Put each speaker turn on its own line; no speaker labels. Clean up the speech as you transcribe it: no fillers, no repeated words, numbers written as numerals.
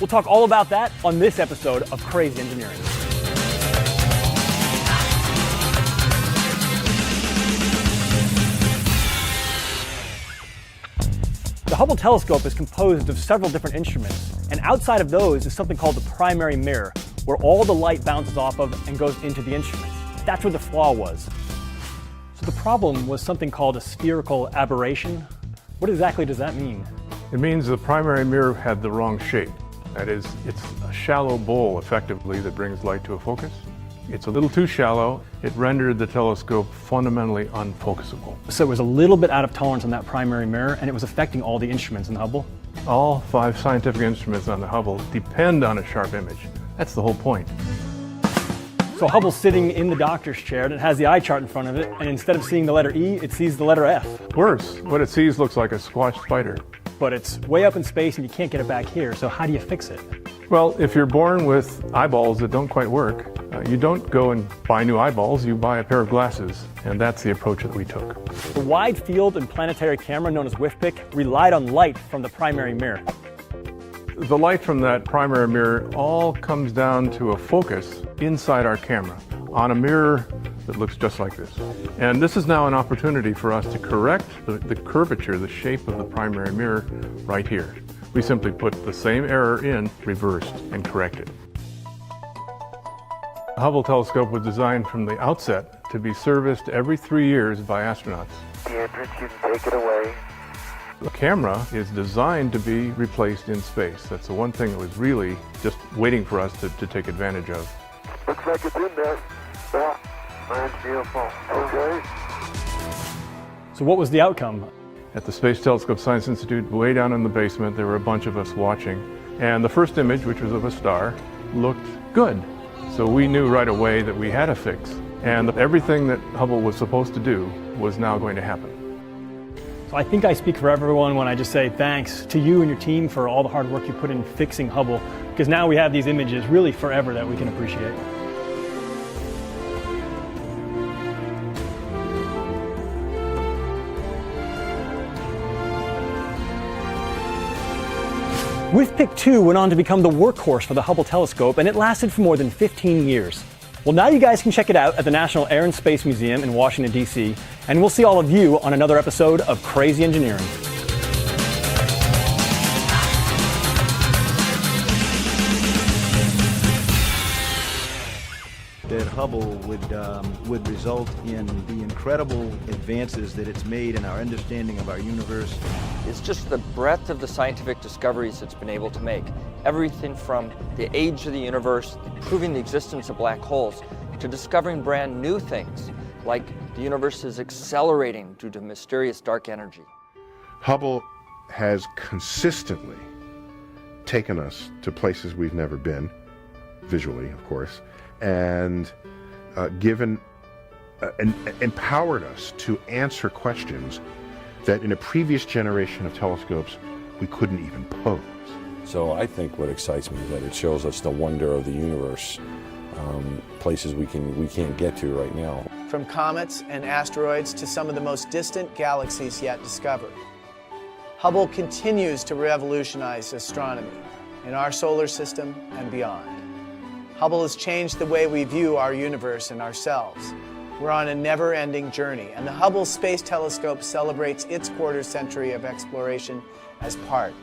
We'll talk all about that on this episode of Crazy Engineering. The Hubble telescope is composed of several different instruments, and outside of those is something called the primary mirror, where all the light bounces off of and goes into the instruments. That's where the flaw was. So the problem was something called a spherical aberration. What exactly does that mean?
It means the primary mirror had the wrong shape. That is, it's a shallow bowl, effectively, that brings light to a focus. It's a little too shallow. It rendered the telescope fundamentally unfocusable.
So it was a little bit out of tolerance on that primary mirror, and it was affecting all the instruments in the Hubble?
All 5 scientific instruments on the Hubble depend on a sharp image. That's the whole point.
So Hubble's sitting in the doctor's chair, and it has the eye chart in front of it, and instead of seeing the letter E, it sees the letter F.
Worse, what it sees looks like a squashed spider.
But it's way up in space and you can't get it back here, so how do you fix it?
Well, if you're born with eyeballs that don't quite work, you don't go and buy new eyeballs, you buy a pair of glasses, and that's the approach that we took.
The wide field and planetary camera, known as WIFPIC, relied on light from the primary mirror.
The light from that primary mirror all comes down to a focus inside our camera on a mirror that looks just like this. And this is now an opportunity for us to correct the curvature, the shape of the primary mirror right here. We simply put the same error in, reversed, and corrected. The Hubble telescope was designed from the outset to be serviced every 3 years by astronauts.
Andrews, you can take it away.
The camera is designed to be replaced in space. That's the one thing that was really just waiting for us to take advantage of.
Looks like it's in there. Yeah, mine's beautiful. Okay.
So what was the outcome?
At the Space Telescope Science Institute, way down in the basement, there were a bunch of us watching. And the first image, which was of a star, looked good. So we knew right away that we had a fix. And everything that Hubble was supposed to do was now going to happen.
So I think I speak for everyone when I just say thanks to you and your team for all the hard work you put in fixing Hubble, because now we have these images really forever that we can appreciate. WIFPIC 2 went on to become the workhorse for the Hubble telescope, and it lasted for more than 15 years. Well, now you guys can check it out at the National Air and Space Museum in Washington, D.C., and we'll see all of you on another episode of Crazy Engineering.
That Hubble would result in the incredible advances that it's made in our understanding of our universe.
It's just the breadth of the scientific discoveries it's been able to make. Everything from the age of the universe, proving the existence of black holes, to discovering brand new things, like the universe is accelerating due to mysterious dark energy.
Hubble has consistently taken us to places we've never been, visually, of course, and empowered us to answer questions that in a previous generation of telescopes we couldn't even pose.
So I think what excites me is that it shows us the wonder of the universe, places we can't get to right now.
From comets and asteroids to some of the most distant galaxies yet discovered. Hubble continues to revolutionize astronomy in our solar system and beyond. Hubble has changed the way we view our universe and ourselves. We're on a never-ending journey, and the Hubble Space Telescope celebrates its quarter century of exploration as part